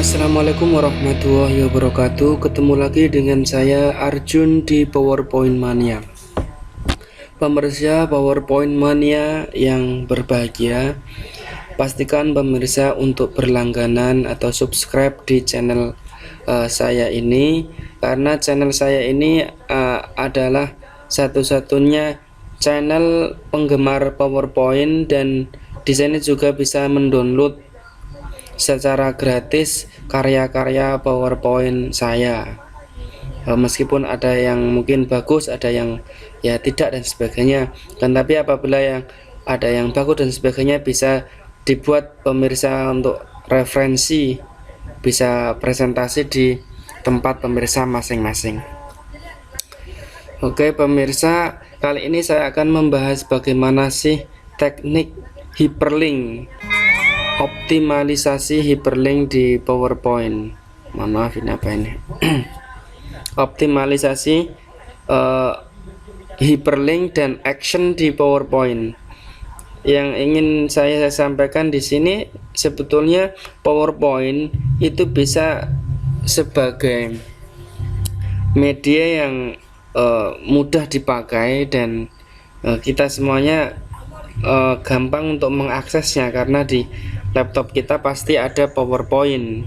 Assalamualaikum warahmatullahi wabarakatuh. Ketemu lagi dengan saya Arjun di PowerPoint Mania. Pemirsa PowerPoint Mania yang berbahagia, pastikan pemirsa untuk berlangganan atau subscribe di channel saya ini, karena channel saya ini adalah satu-satunya channel penggemar PowerPoint, dan di sini juga bisa mendownload secara gratis karya-karya PowerPoint saya. Meskipun ada yang mungkin bagus, ada yang ya tidak dan sebagainya, kan tapi apabila yang ada yang bagus dan sebagainya bisa dibuat pemirsa untuk referensi, bisa presentasi di tempat pemirsa masing-masing. Oke pemirsa, kali ini saya akan membahas bagaimana sih teknik hyperlink, optimalisasi hyperlink di PowerPoint. Mohon maaf, ini apa ini? Optimalisasi hyperlink dan action di PowerPoint. Yang ingin saya sampaikan di sini, sebetulnya PowerPoint itu bisa sebagai media yang mudah dipakai, dan kita semuanya gampang untuk mengaksesnya, karena di laptop kita pasti ada PowerPoint,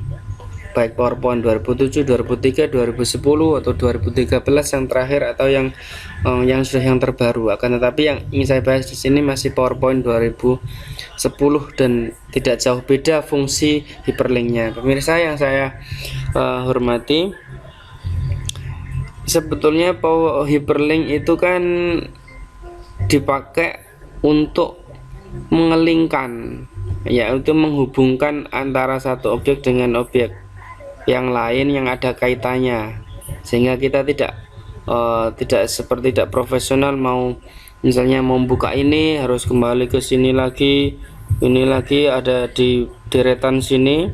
baik PowerPoint 2007, 2003, 2010 atau 2013 yang terakhir, atau yang sudah yang terbaru. Akan tetapi yang ingin saya bahas di sini masih PowerPoint 2010, dan tidak jauh beda fungsi hyperlinknya. Pemirsa yang saya hormati, sebetulnya hyperlink itu kan dipakai untuk mengelingkan, yaitu menghubungkan antara satu objek dengan objek yang lain yang ada kaitannya, sehingga kita tidak seperti tidak profesional, mau misalnya membuka ini harus kembali ke sini lagi, ini lagi ada di deretan sini,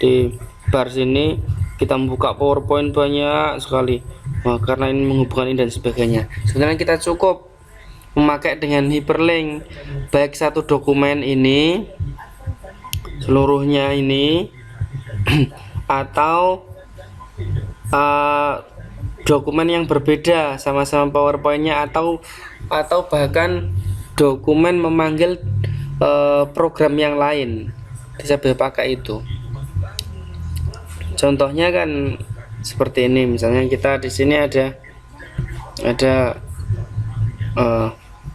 di bar sini kita membuka PowerPoint banyak sekali, karena ini menghubungkan ini dan sebagainya. Sebenarnya kita cukup memakai dengan hyperlink, baik satu dokumen ini seluruhnya ini atau dokumen yang berbeda sama-sama PowerPoint-nya, atau bahkan dokumen memanggil program yang lain, bisa pakai itu. Contohnya kan seperti ini, misalnya kita di sini ada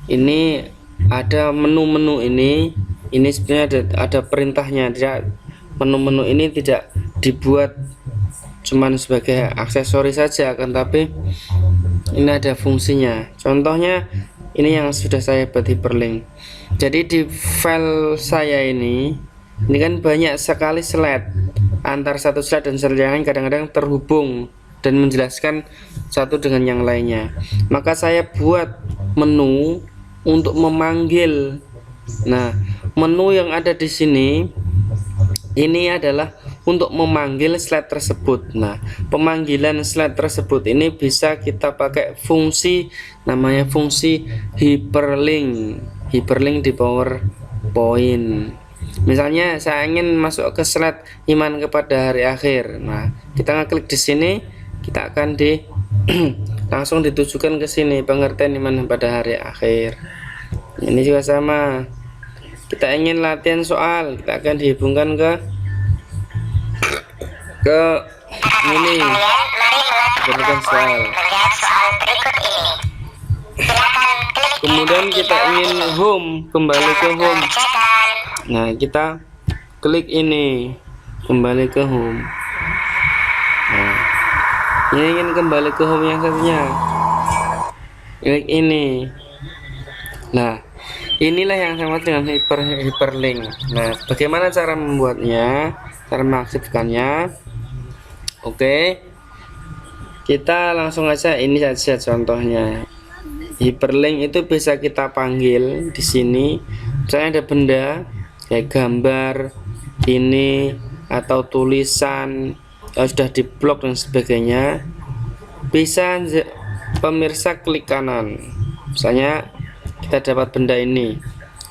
ini ada menu-menu ini sebenarnya ada perintahnya. Menu-menu ini tidak dibuat cuman sebagai aksesoris saja, kan tapi ini ada fungsinya. Contohnya ini yang sudah saya buat hyperlink. Jadi di file saya ini kan banyak sekali slide, antar satu slide dan slide yang lain kadang-kadang terhubung dan menjelaskan satu dengan yang lainnya. Maka saya buat menu untuk memanggil. Nah, menu yang ada di sini ini adalah untuk memanggil slide tersebut. Nah, pemanggilan slide tersebut ini bisa kita pakai fungsi, namanya fungsi hyperlink di PowerPoint. Misalnya saya ingin masuk ke slide iman kepada hari akhir. Nah, kita ngeklik di sini, kita akan langsung ditujukan ke sini, pengertian iman pada hari akhir. Ini juga sama, kita ingin latihan soal, kita akan dihubungkan ke ini, berikan soal. Kemudian kita ingin home, kembali ke home. Nah, kita klik ini, kembali ke home. Nah, ini ingin kembali ke home yang satunya, klik ini. Nah, inilah yang sama dengan hyperlink. Nah, bagaimana cara membuatnya, cara mengaktifkannya? Oke, kita langsung aja, ini saja contohnya. Hyperlink itu bisa kita panggil di sini. Misalnya ada benda kayak gambar ini atau tulisan sudah diblok dan sebagainya, bisa pemirsa klik kanan. Misalnya kita dapat benda ini,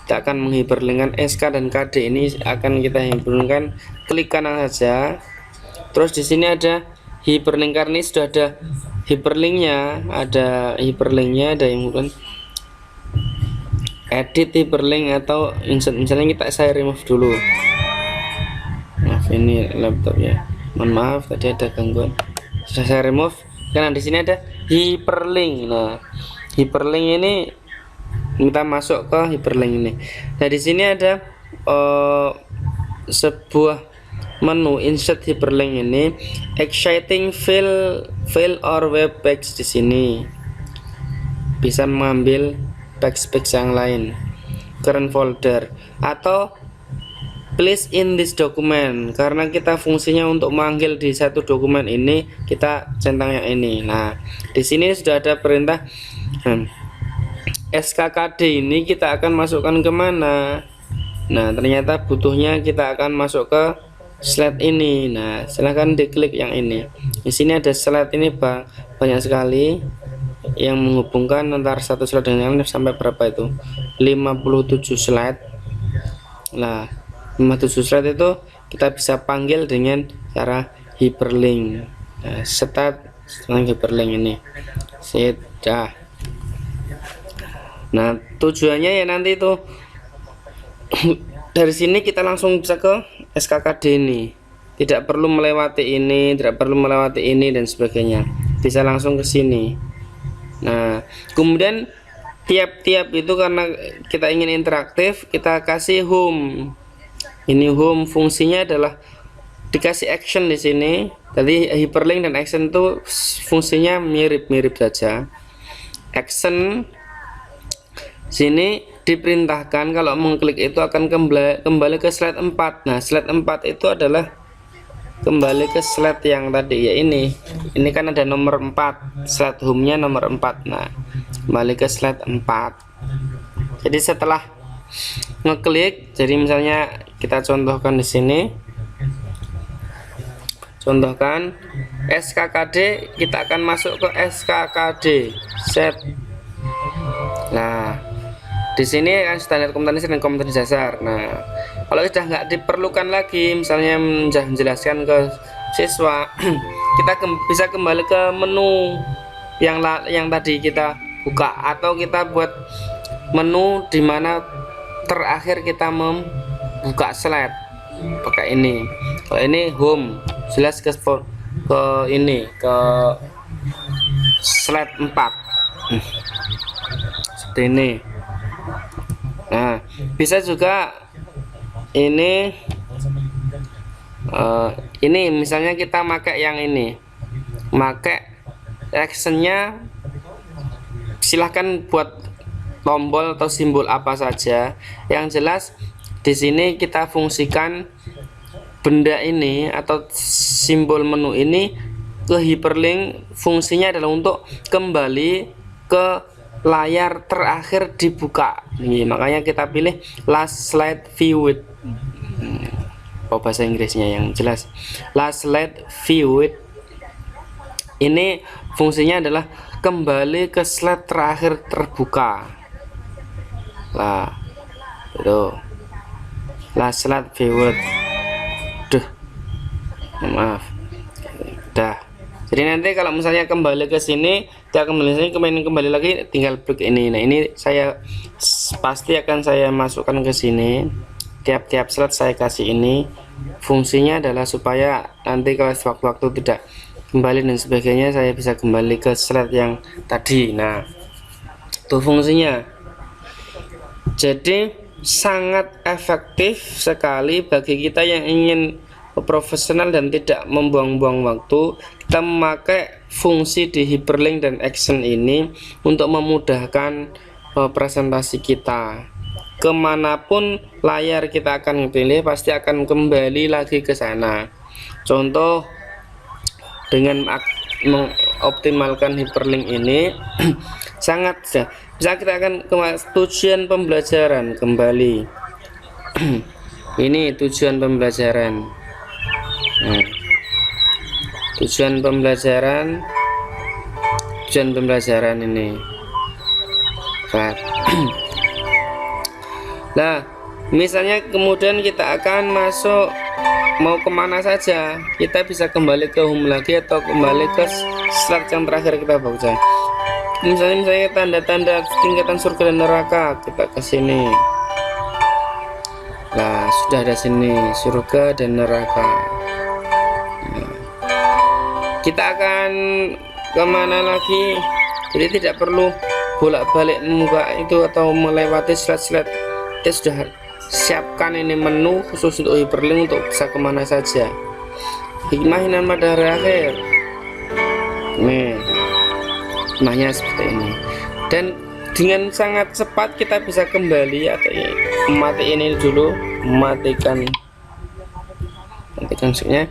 kita akan menghiperlinkkan SK dan KD, ini akan kita hiperlinkkan, klik kanan saja, Terus di sini ada hyperlink, karena ini sudah ada hyperlinknya, ada yang bukan edit hyperlink atau insert. Misalnya saya remove dulu. Maaf, ini laptopnya, mohon maaf tadi ada gangguan. Sudah saya remove, karena di sini ada hyperlink. Nah, hyperlink ini kita masuk ke hyperlink ini. Nah, di sini ada sebuah menu insert hyperlink ini, exciting file or web page. Di sini bisa mengambil page yang lain, current folder, atau place in this document, karena kita fungsinya untuk manggil di satu dokumen ini, kita centang yang ini. Nah, di sini sudah ada perintah SKKD ini kita akan masukkan kemana. Nah, ternyata butuhnya kita akan masuk ke slide ini. Nah, silahkan diklik yang ini. Di sini ada slide ini banyak sekali yang menghubungkan antara satu slide dengan yang lain, sampai berapa itu? 57 slide. Nah, 57 slide itu kita bisa panggil dengan cara hyperlink. Nah, start dengan hyperlink ini. Sudah. Nah, tujuannya ya nanti itu dari sini kita langsung bisa ke SKKD ini, tidak perlu melewati ini, dan sebagainya, bisa langsung ke sini. Nah, kemudian tiap-tiap itu karena kita ingin interaktif, kita kasih home. Ini home, fungsinya adalah dikasih action di sini. Tadi hyperlink dan action itu fungsinya mirip-mirip saja. Action sini diperintahkan kalau mengklik itu akan kembali ke slide 4. Nah, slide 4 itu adalah kembali ke slide yang tadi, ya ini kan ada nomor 4, slide home-nya nomor 4. Nah, kembali ke slide 4. Jadi setelah ngeklik, jadi misalnya kita contohkan di sini, contohkan SKKD, kita akan masuk ke SKKD set. Nah, di sini kan standar kompetensi dan kompetensi dasar. Nah, kalau sudah nggak diperlukan lagi, misalnya menjelaskan ke siswa, kita bisa kembali ke menu yang tadi kita buka, atau kita buat menu di mana terakhir kita membuka slide pakai ini. Kalau ini home, jelas ke ini, ke slide 4 seperti ini. Nah, bisa juga ini misalnya kita pakai yang ini, pakai actionnya, silahkan buat tombol atau simbol apa saja. Yang jelas di sini kita fungsikan benda ini atau simbol menu ini ke hyperlink, fungsinya adalah untuk kembali ke layar terakhir dibuka. Nih, makanya kita pilih last slide viewed. Bahasa Inggrisnya yang jelas, last slide viewed. Ini fungsinya adalah kembali ke slide terakhir terbuka. Lah, itu last slide viewed. Maaf, udah. Jadi nanti kalau misalnya kembali ke sini, kita kembali lagi, tinggal klik ini. Nah, ini saya pasti akan saya masukkan ke sini. Tiap-tiap slide saya kasih ini. Fungsinya adalah supaya nanti kalau waktu-waktu tidak kembali dan sebagainya, saya bisa kembali ke slide yang tadi. Nah, itu fungsinya. Jadi sangat efektif sekali bagi kita yang ingin profesional dan tidak membuang-buang waktu. Kita memakai fungsi di hyperlink dan action ini untuk memudahkan presentasi kita. Kemanapun layar kita akan pilih, pasti akan kembali lagi ke sana. Contoh, dengan mengoptimalkan hyperlink ini sangat bisa kita akan ke tujuan pembelajaran kembali. Ini tujuan pembelajaran. Tujuan pembelajaran ini. Nah, misalnya kemudian kita akan masuk mau kemana saja, kita bisa kembali ke home lagi atau kembali ke slide yang terakhir kita baca. Misalnya tanda-tanda tingkatan surga dan neraka, kita ke sini. Nah, sudah ada sini surga dan neraka. Nah, kita akan kemana lagi? Jadi tidak perlu bolak-balik membuka itu atau melewati slide-slide. Kita sudah siapkan ini menu khusus untuk hyperlink untuk bisa kemana saja. Hikmah hinan pada hari akhir. Nih, hikmahnya seperti ini. Dan dengan sangat cepat kita bisa kembali atau mati ini dulu, matikan maksudnya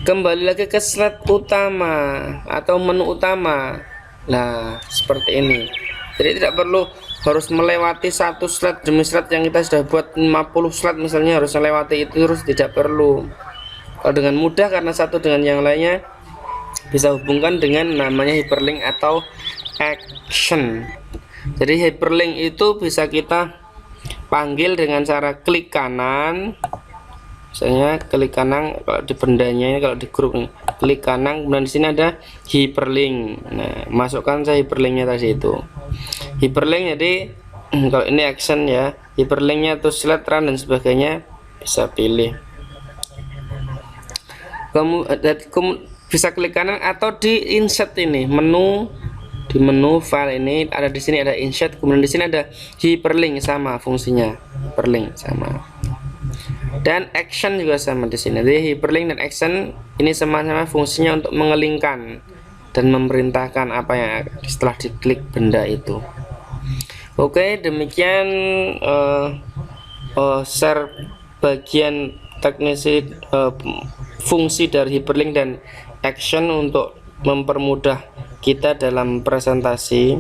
kembali lagi ke slide utama atau menu utama. Nah, seperti ini. Jadi tidak perlu harus melewati satu slide demi slide yang kita sudah buat 50 slide misalnya, harus melewati itu terus, tidak perlu. Kalau dengan mudah karena satu dengan yang lainnya bisa hubungkan dengan namanya hyperlink atau action. Jadi hyperlink itu bisa kita panggil dengan cara klik kanan, misalnya klik kanan kalau di bendanya ini, kalau di grup nih klik kanan, kemudian di sini ada hyperlink. Nah, masukkan saya hyperlinknya tadi itu. Hyperlink jadi kalau ini action ya, hyperlinknya tuh slide, run dan sebagainya bisa pilih. Kamu bisa klik kanan atau di insert ini menu, di menu file ini ada, di sini ada insert, kemudian di sini ada hyperlink, sama fungsinya hyperlink sama, dan action juga sama di sini. Jadi hyperlink dan action ini sama-sama fungsinya untuk mengelingkan dan memerintahkan apa yang setelah diklik benda itu. Oke, demikian share bagian teknis fungsi dari hyperlink dan action untuk mempermudah kita dalam presentasi.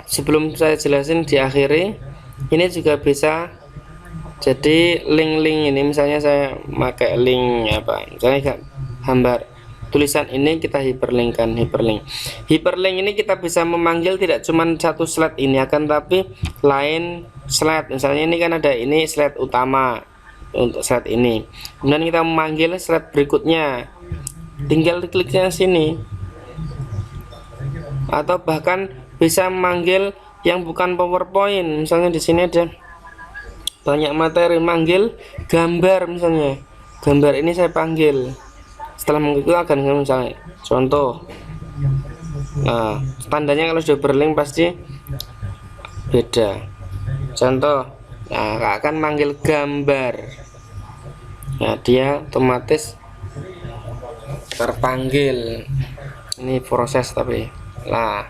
Sebelum saya jelasin di akhiri, ini juga bisa jadi link-link ini, misalnya saya pakai link apa, misalnya gambar tulisan ini kita hyperlinkkan. Hyperlink ini kita bisa memanggil tidak cuma satu slide ini, akan tapi lain slide. Misalnya ini kan ada ini slide utama untuk slide ini, kemudian kita memanggil slide berikutnya, tinggal dikliknya sini, atau bahkan bisa memanggil yang bukan PowerPoint. Misalnya di sini ada banyak materi, manggil gambar, misalnya gambar ini saya panggil, setelah mengikuti akan misalnya contoh. Nah, tandanya kalau sudah berlink pasti beda. Contoh, nah akan manggil gambar, nah dia otomatis terpanggil. Ini proses tapi lah,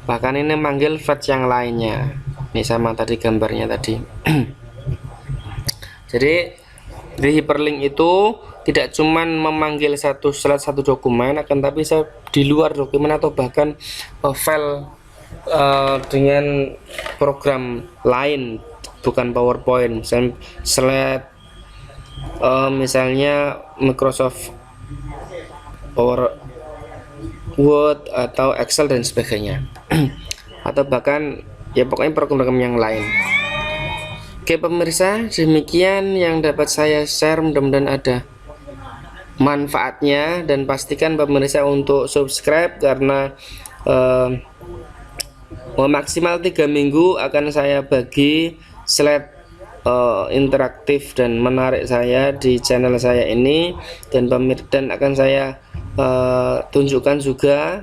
bahkan ini manggil fetch yang lainnya, ini sama tadi gambarnya tadi. Jadi di hyperlink itu tidak cuman memanggil satu slide satu dokumen, akan tapi saya di luar dokumen atau bahkan file dengan program lain bukan PowerPoint, misalnya slide misalnya Microsoft Word atau Excel dan sebagainya atau bahkan ya pokoknya program-program yang lain. Oke pemirsa, demikian yang dapat saya share, mudah-mudahan ada manfaatnya, dan pastikan pemirsa untuk subscribe karena maksimal 3 minggu akan saya bagi slide interaktif dan menarik saya di channel saya ini, dan akan saya tunjukkan juga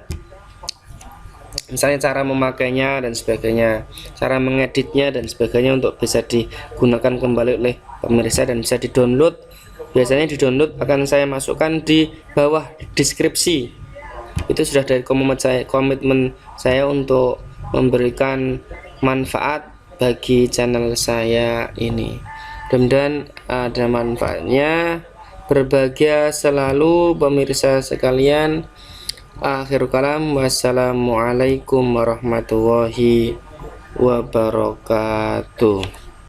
misalnya cara memakainya dan sebagainya, cara mengeditnya dan sebagainya untuk bisa digunakan kembali oleh pemirsa dan bisa di-download. Biasanya di-download akan saya masukkan di bawah deskripsi. Itu sudah dari komitmen saya untuk memberikan manfaat bagi channel saya ini. Mudah-mudahan ada manfaatnya. Berbahagia selalu pemirsa sekalian. Akhirul kalam, wassalamualaikum warahmatullahi wabarakatuh.